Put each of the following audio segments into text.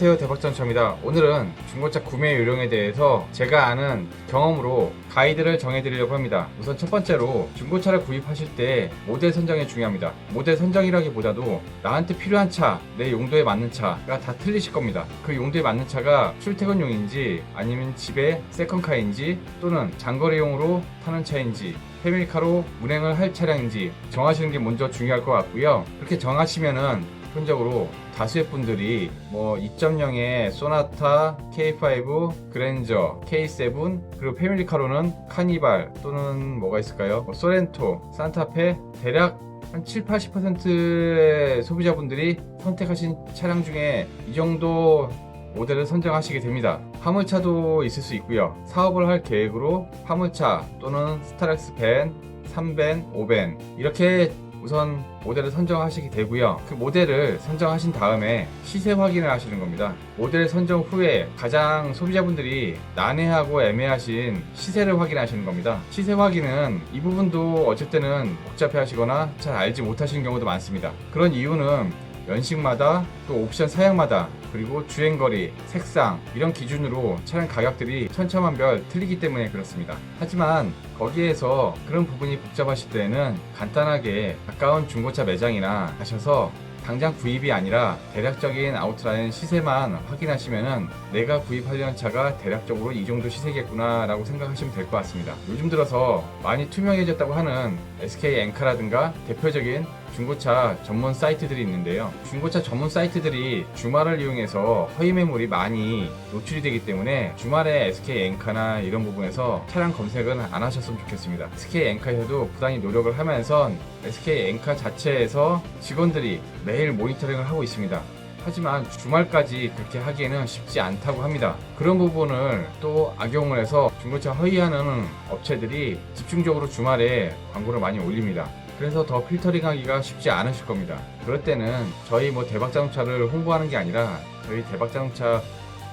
안녕하세요, 대박전처입니다. 오늘은 중고차 구매 요령에 대해서 제가 아는 경험으로 가이드를 정해드리려고 합니다. 우선 첫 번째로 중고차를 구입하실 때 모델 선정이 중요합니다. 모델 선정이라기보다도 나한테 필요한 차, 내 용도에 맞는 차가 다 틀리실 겁니다. 그 용도에 맞는 차가 출퇴근용인지 아니면 집에 세컨카인지 또는 장거리용으로 타는 차인지 패밀리카로 운행을 할 차량인지 정하시는 게 먼저 중요할 것 같고요. 그렇게 정하시면은 기본적으로 다수의 분들이 2.0의 소나타, K5, 그랜저, K7 그리고 패밀리카로는 카니발 또는 뭐가 있을까요? 소렌토, 산타페 대략 한 7, 80%의 소비자분들이 선택하신 차량 중에 이 정도 모델을 선정하시게 됩니다. 화물차도 있을 수 있고요. 사업을 할 계획으로 화물차 또는 스타렉스 밴, 3밴, 5밴 이렇게 우선 모델을 선정하시게 되고요. 그 모델을 선정하신 다음에 시세 확인을 하시는 겁니다. 모델 선정 후에 가장 소비자분들이 난해하고 애매하신 시세를 확인하시는 겁니다. 시세 확인은 이 부분도 어쩔 때는 복잡해 하시거나 잘 알지 못하시는 경우도 많습니다. 그런 이유는 연식마다 또 옵션 사양마다 그리고 주행거리, 색상 이런 기준으로 차량 가격들이 천차만별 틀리기 때문에 그렇습니다. 하지만 거기에서 그런 부분이 복잡하실 때는 간단하게 가까운 중고차 매장이나 가셔서 당장 구입이 아니라 대략적인 아웃라인 시세만 확인하시면은 내가 구입하려는 차가 대략적으로 이 정도 시세겠구나 라고 생각하시면 될 것 같습니다. 요즘 들어서 많이 투명해졌다고 하는 SK 엔카라든가 대표적인 중고차 전문 사이트들이 있는데요. 중고차 전문 사이트들이 주말을 이용해서 허위 매물이 많이 노출이 되기 때문에 주말에 SK 엔카나 이런 부분에서 차량 검색은 안 하셨으면 좋겠습니다. SK 엔카에서도 부단히 노력을 하면서 SK 엔카 자체에서 직원들이 매일 모니터링을 하고 있습니다. 하지만 주말까지 그렇게 하기에는 쉽지 않다고 합니다. 그런 부분을 또 악용을 해서 중고차 허위하는 업체들이 집중적으로 주말에 광고를 많이 올립니다. 그래서 더 필터링하기가 쉽지 않으실 겁니다. 그럴 때는 저희 대박자동차를 홍보하는 게 아니라 저희 대박자동차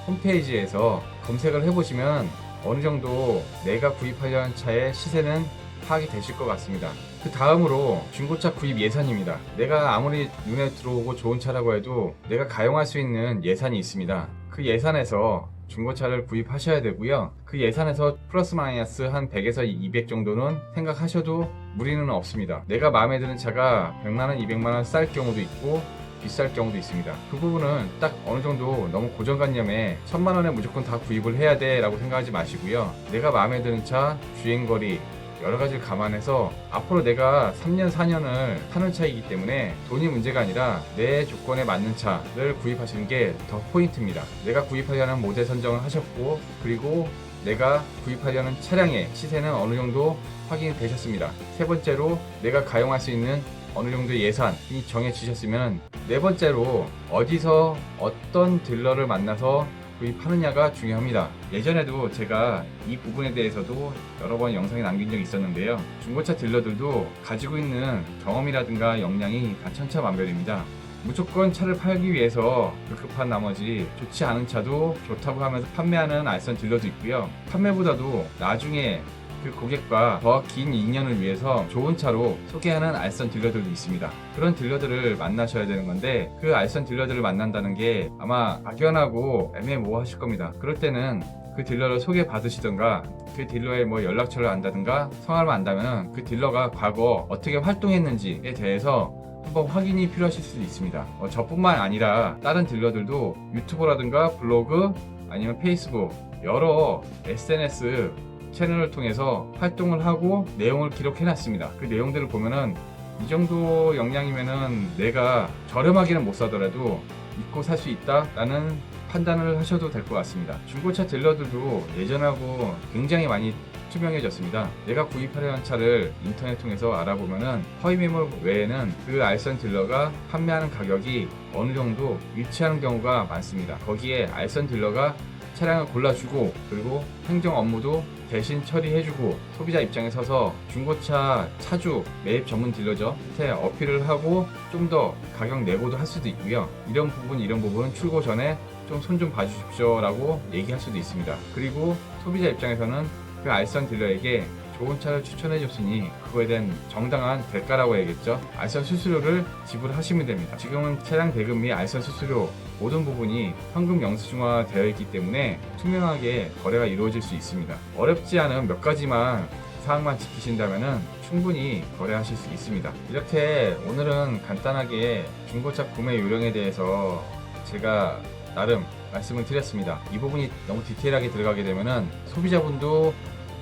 홈페이지에서 검색을 해보시면 어느 정도 내가 구입하려는 차의 시세는 파악이 되실 것 같습니다. 그 다음으로 중고차 구입 예산입니다. 내가 아무리 눈에 들어오고 좋은 차라고 해도 내가 가용할 수 있는 예산이 있습니다. 그 예산에서 중고차를 구입하셔야 되고요. 그 예산에서 플러스 마이너스 한 100에서 200 정도는 생각하셔도 무리는 없습니다. 내가 마음에 드는 차가 100만원, 200만원 쌀 경우도 있고 비쌀 경우도 있습니다. 그 부분은 딱 어느 정도 너무 고정관념에 1000만원에 무조건 다 구입을 해야 돼 라고 생각하지 마시고요. 내가 마음에 드는 차, 주행거리 여러 가지를 감안해서 앞으로 내가 3년, 4년을 타는 차이기 때문에 돈이 문제가 아니라 내 조건에 맞는 차를 구입하시는 게 더 포인트입니다. 내가 구입하려는 모델 선정을 하셨고 그리고 내가 구입하려는 차량의 시세는 어느 정도 확인이 되셨습니다. 세 번째로 내가 가용할 수 있는 어느 정도의 예산이 정해지셨으면 네 번째로 어디서 어떤 딜러를 만나서 구입하느냐가 중요합니다. 예전에도 제가 이 부분에 대해서도 여러 번 영상에 남긴 적이 있었는데요. 중고차 딜러들도 가지고 있는 경험이라든가 역량이 다 천차만별입니다. 무조건 차를 팔기 위해서 급급한 나머지 좋지 않은 차도 좋다고 하면서 판매하는 알선 딜러도 있고요. 판매보다도 나중에 그 고객과 더 긴 인연을 위해서 좋은 차로 소개하는 알선 딜러들도 있습니다. 그런 딜러들을 만나셔야 되는 건데 그 알선 딜러들을 만난다는 게 아마 막연하고 애매모호하실 겁니다. 그럴 때는 그 딜러를 소개받으시던가 그 딜러의 연락처를 안다든가 성함을 안다면 그 딜러가 과거 어떻게 활동했는지에 대해서 한번 확인이 필요하실 수도 있습니다. 저뿐만 아니라 다른 딜러들도 유튜브라든가 블로그 아니면 페이스북 여러 SNS 채널을 통해서 활동을 하고 내용을 기록해 놨습니다. 그 내용들을 보면은 이 정도 역량이면은 내가 저렴하게는 못 사더라도 믿고 살 수 있다라는 판단을 하셔도 될 것 같습니다. 중고차 딜러들도 예전하고 굉장히 많이 투명해졌습니다. 내가 구입하려는 차를 인터넷 통해서 알아보면은 허위 매물 외에는 그 알선 딜러가 판매하는 가격이 어느 정도 일치하는 경우가 많습니다. 거기에 알선 딜러가 차량을 골라주고 그리고 행정 업무도 대신 처리해주고 소비자 입장에 서서 중고차 차주 매입 전문 딜러죠. 어필을 하고 좀 더 가격 내고도 할 수도 있고요. 이런 부분은 출고 전에 좀 손 좀 봐주십시오 라고 얘기할 수도 있습니다. 그리고 소비자 입장에서는 그 알선 딜러에게 좋은 차를 추천해줬으니 그거에 대한 정당한 대가라고 해야겠죠. 알선 수수료를 지불하시면 됩니다. 지금은 차량 대금 및 알선 수수료 모든 부분이 현금 영수증화 되어 있기 때문에 투명하게 거래가 이루어질 수 있습니다. 어렵지 않은 몇 가지만 사항만 지키신다면 충분히 거래하실 수 있습니다. 이렇게 오늘은 간단하게 중고차 구매 요령에 대해서 제가 나름 말씀을 드렸습니다. 이 부분이 너무 디테일하게 들어가게 되면 소비자분도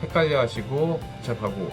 헷갈려 하시고 복잡하고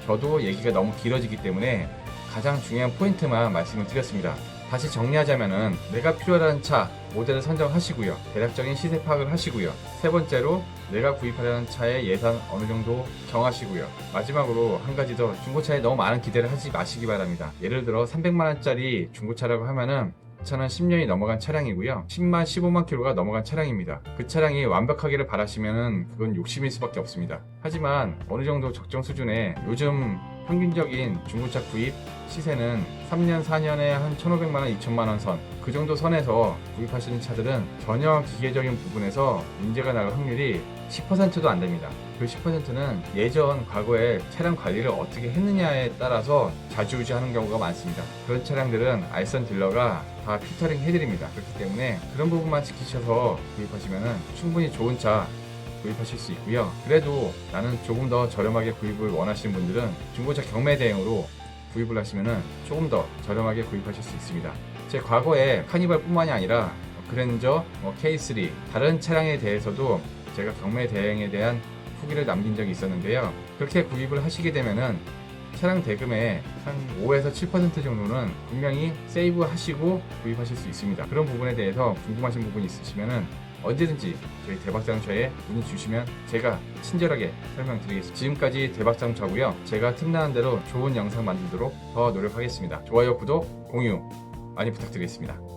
저도 얘기가 너무 길어지기 때문에 가장 중요한 포인트만 말씀을 드렸습니다. 다시 정리하자면은 내가 필요하다는 차 모델을 선정하시고요. 대략적인 시세 파악을 하시고요. 세 번째로 내가 구입하려는 차의 예산 어느 정도 정하시고요. 마지막으로 한 가지 더, 중고차에 너무 많은 기대를 하지 마시기 바랍니다. 예를 들어 300만원짜리 중고차라고 하면은 차는 10년이 넘어간 차량이고요. 10만, 15만 킬로가 넘어간 차량입니다. 그 차량이 완벽하기를 바라시면은 그건 욕심일 수밖에 없습니다. 하지만 어느 정도 적정 수준의 요즘 평균적인 중고차 구입 시세는 3년, 4년에 한 1,500만원, 2,000만원 선, 그 정도 선에서 구입하시는 차들은 전혀 기계적인 부분에서 문제가 날 확률이 10%도 안 됩니다. 그 10%는 예전 과거에 차량 관리를 어떻게 했느냐에 따라서 좌지우지하는 경우가 많습니다. 그런 차량들은 알선 딜러가 다 피터링 해드립니다. 그렇기 때문에 그런 부분만 지키셔서 구입하시면 충분히 좋은 차 구입하실 수 있고요. 그래도 나는 조금 더 저렴하게 구입을 원하시는 분들은 중고차 경매 대행으로 구입을 하시면 조금 더 저렴하게 구입하실 수 있습니다. 제 과거에 카니발 뿐만이 아니라 그랜저, K3 다른 차량에 대해서도 제가 경매 대행에 대한 후기를 남긴 적이 있었는데요. 그렇게 구입을 하시게 되면은 차량 대금의 한 5에서 7% 정도는 분명히 세이브 하시고 구입하실 수 있습니다. 그런 부분에 대해서 궁금하신 부분이 있으시면은 언제든지 저희 대박자동차에 문의 주시면 제가 친절하게 설명드리겠습니다. 지금까지 대박자동차고요. 제가 틈나는 대로 좋은 영상 만들도록 더 노력하겠습니다. 좋아요, 구독, 공유 많이 부탁드리겠습니다.